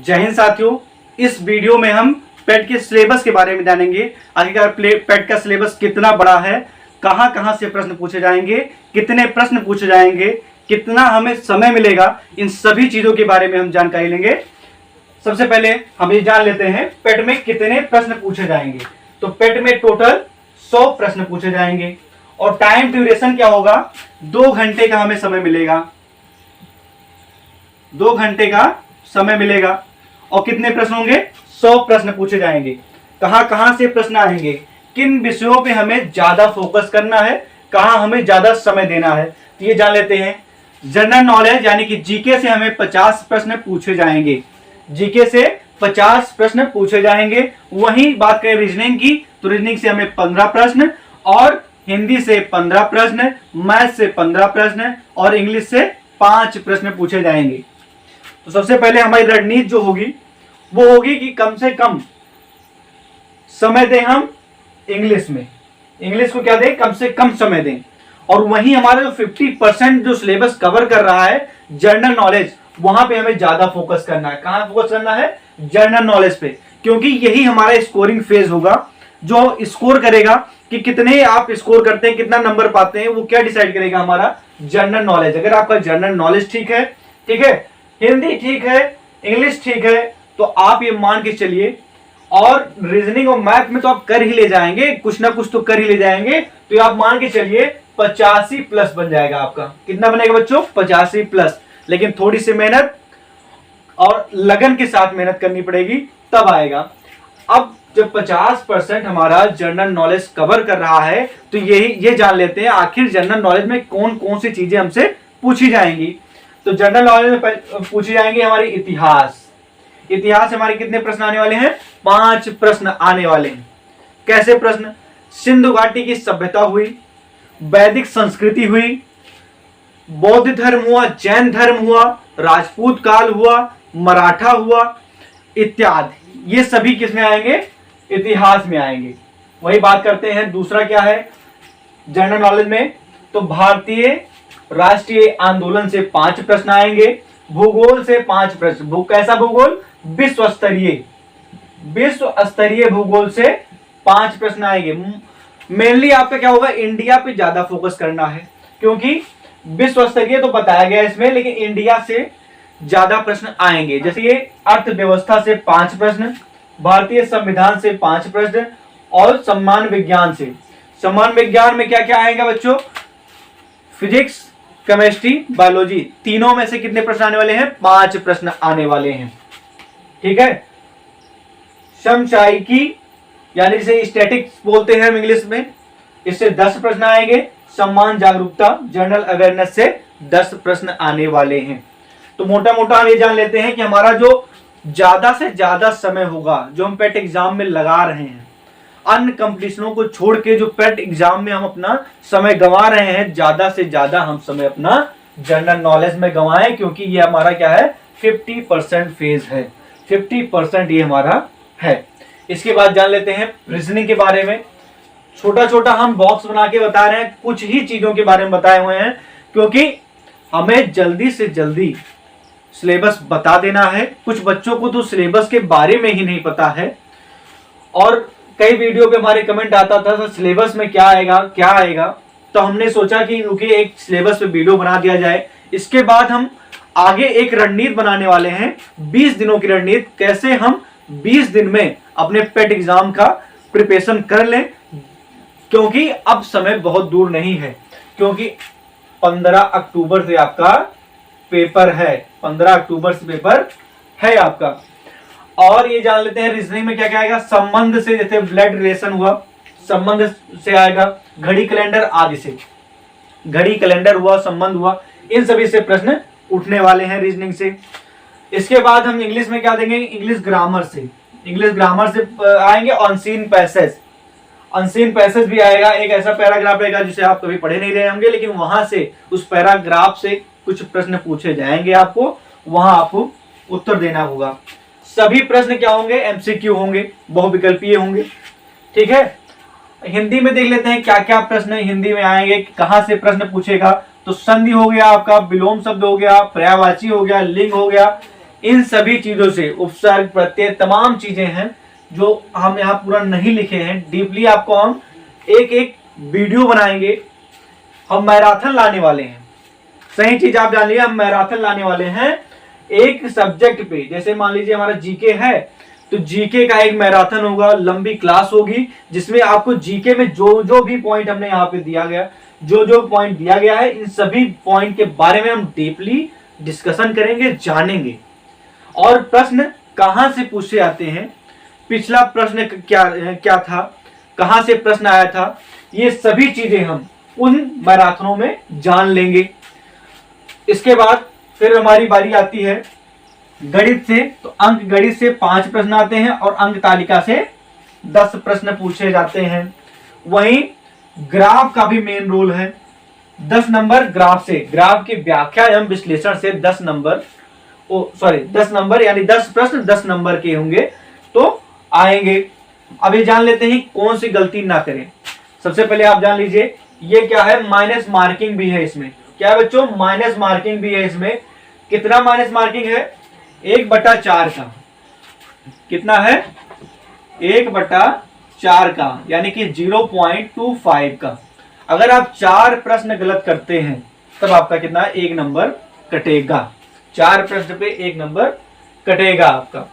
जय हिंद साथियों, इस वीडियो में हम पेट के सिलेबस के बारे में जानेंगे। आखिरकार पेट का सिलेबस कितना बड़ा है, कहां कहां से प्रश्न पूछे जाएंगे, कितने प्रश्न पूछे जाएंगे, कितना हमें समय मिलेगा, इन सभी चीजों के बारे में हम जानकारी लेंगे। सबसे पहले हम ये जान लेते हैं पेट में कितने प्रश्न पूछे जाएंगे। तो पेट में टोटल 100 प्रश्न पूछे जाएंगे और टाइम ड्यूरेशन क्या होगा, 2 घंटे का हमें समय मिलेगा। 2 घंटे का समय मिलेगा और कितने प्रश्न होंगे, 100 प्रश्न पूछे जाएंगे। कहां कहां से प्रश्न आएंगे, किन विषयों पे हमें ज्यादा फोकस करना है, कहां हमें ज्यादा समय देना है, तो ये जान लेते हैं। जनरल नॉलेज यानी कि जीके से हमें 50 प्रश्न पूछे जाएंगे। जीके से 50 प्रश्न पूछे जाएंगे। वहीं बात करें रीजनिंग की, तो रीजनिंग से हमें 15 प्रश्न और हिंदी से 15 प्रश्न, मैथ से 15 प्रश्न और इंग्लिश से 5 प्रश्न पूछे जाएंगे। तो सबसे पहले हमारी रणनीति जो होगी वो होगी कि कम से कम समय दें हम इंग्लिश में। इंग्लिश को क्या दें, कम से कम समय दें। और वहीं हमारा जो 50% जो सिलेबस कवर कर रहा है जनरल नॉलेज, वहां पे हमें ज्यादा फोकस करना है। कहां फोकस करना है, जनरल नॉलेज पे, क्योंकि यही हमारा स्कोरिंग फेज होगा। जो स्कोर करेगा कि कितने आप स्कोर करते हैं, कितना नंबर पाते हैं, वो क्या डिसाइड करेगा, हमारा जनरल नॉलेज। अगर आपका जनरल नॉलेज ठीक है, हिंदी ठीक है, इंग्लिश ठीक है, तो आप ये मान के चलिए, और रीजनिंग और मैथ में तो आप कर ही ले जाएंगे, कुछ ना कुछ तो कर ही ले जाएंगे, तो आप मान के चलिए 85 प्लस बन जाएगा आपका। कितना बनेगा बच्चों, 85 प्लस। लेकिन थोड़ी सी मेहनत और लगन के साथ मेहनत करनी पड़ेगी, तब आएगा। अब जब 50% हमारा जनरल नॉलेज कवर कर रहा है, तो ये जान लेते हैं आखिर जनरल नॉलेज में कौन कौन सी चीजें हमसे पूछी जाएंगी। तो जनरल नॉलेज में पूछी जाएंगी हमारी इतिहास। इतिहास हमारे कितने प्रश्न आने वाले हैं, 5 प्रश्न आने वाले हैं। कैसे प्रश्न, सिंधु घाटी की सभ्यता हुई, वैदिक संस्कृति हुई, बौद्ध धर्म हुआ, जैन धर्म हुआ, राजपूत काल हुआ, मराठा हुआ इत्यादि। ये सभी किसमें आएंगे, इतिहास में आएंगे। वही बात करते हैं, दूसरा क्या है जनरल नॉलेज में, तो भारतीय राष्ट्रीय आंदोलन से 5 प्रश्न आएंगे। भूगोल से 5 प्रश्न। कैसा भूगोल, विश्व स्तरीय भूगोल से 5 प्रश्न आएंगे। मेनली आपका क्या होगा, इंडिया पे ज्यादा फोकस करना है, क्योंकि विश्व स्तरीय तो बताया गया इसमें, लेकिन इंडिया से ज्यादा प्रश्न आएंगे। जैसे ये अर्थव्यवस्था से 5 प्रश्न, भारतीय संविधान से 5 प्रश्न और सम्मान विज्ञान से। सम्मान विज्ञान में क्या क्या आएगा बच्चों, फिजिक्स, केमिस्ट्री, बायोलॉजी, तीनों में से कितने प्रश्न आने वाले हैं, 5 प्रश्न आने वाले हैं। ठीक है। समसामयिकी यानी जिसे स्टैटिक्स बोलते हैं हम इंग्लिश में, इससे 10 प्रश्न आएंगे। सम्मान जागरूकता, जनरल अवेयरनेस से 10 प्रश्न आने वाले हैं। तो मोटा मोटा हम ये जान लेते हैं कि हमारा जो ज्यादा से ज्यादा समय होगा, जो हम पेट एग्जाम में लगा रहे हैं, अन्य कंपटीशनों को छोड़ के जो पेट एग्जाम में हम अपना समय गंवा रहे हैं, ज्यादा से ज्यादा हम समय अपना जनरल नॉलेज में गंवाएं, क्योंकि ये हमारा क्या है, 50% फेज है। 50% ये हमारा है। इसके बाद जान लेते हैं रीजनिंग के बारे में। छोटा छोटा हम बॉक्स बना के बता रहे हैं, कुछ ही चीजों के बारे में बताए हुए हैं, क्योंकि हमें जल्दी से जल्दी सिलेबस बता देना है। कुछ बच्चों को तो सिलेबस के बारे में ही नहीं पता है, और कई वीडियो पे हमारे कमेंट आता था सर सिलेबस में क्या आएगा, तो हमने सोचा कि रुकिए एक सिलेबस पे वीडियो बना दिया जाए। इसके बाद हम आगे एक रणनीति बनाने वाले हैं, 20 दिनों की रणनीति, कैसे हम 20 दिन में अपने पेट एग्जाम का प्रिपरेशन कर लें, क्योंकि अब समय बहुत दूर नहीं है, क्योंकि 15 अक्टूबर से आपका पेपर है। 15 अक्टूबर से पेपर है आपका। और ये जान लेते हैं रीजनिंग में क्या क्या आएगा, संबंध से, जैसे ब्लड रिलेशन हुआ, संबंध से आएगा, घड़ी कैलेंडर आदि से, घड़ी कैलेंडर हुआ, संबंध हुआ, इन सभी से प्रश्न उठने वाले हैं रीजनिंग से। इसके बाद हम इंग्लिश में क्या देंगे, इंग्लिश ग्रामर से आएंगे। अनसीन पैसेज भी आएगा। एक ऐसा पैराग्राफ रहेगा जिसे आप कभी पढ़े नहीं रहे होंगे, लेकिन वहां से उस पैराग्राफ से कुछ प्रश्न पूछे जाएंगे, आपको वहां आपको उत्तर देना होगा। सभी प्रश्न क्या होंगे, एमसीक्यू होंगे, बहुविकल्पीय होंगे। ठीक है। हिंदी में देख लेते हैं क्या क्या प्रश्न हिंदी में आएंगे, कहां से प्रश्न पूछेगा। तो संधि हो गया आपका, विलोम शब्द हो गया, पर्यायवाची हो गया, लिंग हो गया, इन सभी चीजों से उपसर्ग प्रत्यय तमाम चीजें हैं जो हम यहाँ पूरा नहीं लिखे हैं, डीपली आपको हम एक एक वीडियो बनाएंगे। हम मैराथन लाने वाले हैं, सही चीज आप जान लीजिए, हम मैराथन लाने वाले हैं एक सब्जेक्ट पे। जैसे मान लीजिए हमारा जीके है, तो जीके का एक मैराथन होगा, लंबी क्लास होगी, जिसमें आपको जीके में जो जो भी पॉइंट हमने यहाँ पे दिया गया, जो जो पॉइंट दिया गया है, इन सभी पॉइंट के बारे में हम डीपली डिस्कशन करेंगे, जानेंगे। और प्रश्न कहां से पूछे आते हैं, पिछला प्रश्न क्या था, कहां से प्रश्न आया था, ये सभी चीजें हम उन मैराथनों में जान लेंगे। इसके बाद फिर हमारी बारी आती है गणित से। तो अंक गणित से 5 प्रश्न आते हैं और अंक तालिका से 10 प्रश्न पूछे जाते हैं। वहीं ग्राफ का भी मेन रोल है। 10 नंबर ग्राफ से, ग्राफ की व्याख्या एवं विश्लेषण से 10 नंबर यानी 10 प्रश्न 10 नंबर के होंगे तो आएंगे। अब ये जान लेते हैं कौन सी गलती ना करें। सबसे पहले आप जान लीजिए ये क्या है, माइनस मार्किंग भी है इसमें। क्या है बच्चों, माइनस मार्किंग भी है इसमें। कितना माइनस मार्किंग है, 1/4 का। कितना है, 1/4 का, यानी कि 0.25 का। अगर आप 4 प्रश्न गलत करते हैं तब आपका कितना है, 1 नंबर कटेगा। 4 प्रश्न पे 1 नंबर कटेगा आपका।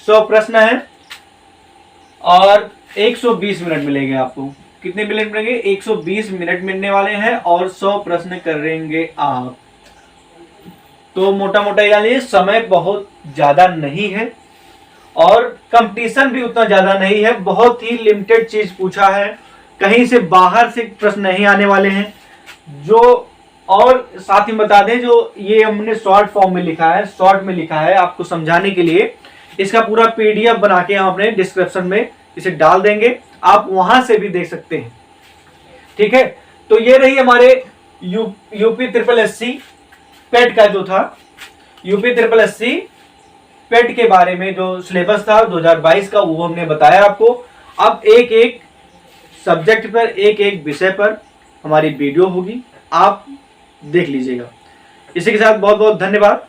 100 प्रश्न है और 120 मिनट मिलेंगे आपको। कितने मिनट मिलेंगे, 120 मिनट मिलने वाले हैं और 100 प्रश्न करेंगे आप। तो मोटा मोटा यानी समय बहुत ज्यादा नहीं है और कंपटीशन भी उतना ज्यादा नहीं है। बहुत ही लिमिटेड चीज पूछा है, कहीं से बाहर से प्रश्न नहीं आने वाले हैं। जो और साथ ही बता दें, जो ये हमने शॉर्ट फॉर्म में लिखा है, शॉर्ट में लिखा है आपको समझाने के लिए, इसका पूरा पीडीएफ बना के हम अपने डिस्क्रिप्शन में इसे डाल देंगे, आप वहां से भी देख सकते हैं। ठीक है, तो ये रही हमारे यूपी ट्रिपल एससी पेट का जो था, यूपी ट्रिपल एससी पेट के बारे में जो सिलेबस था 2022 का, वो हमने बताया आपको। अब एक एक सब्जेक्ट पर, एक एक विषय पर हमारी वीडियो होगी, आप देख लीजिएगा। इसी के साथ बहुत बहुत धन्यवाद।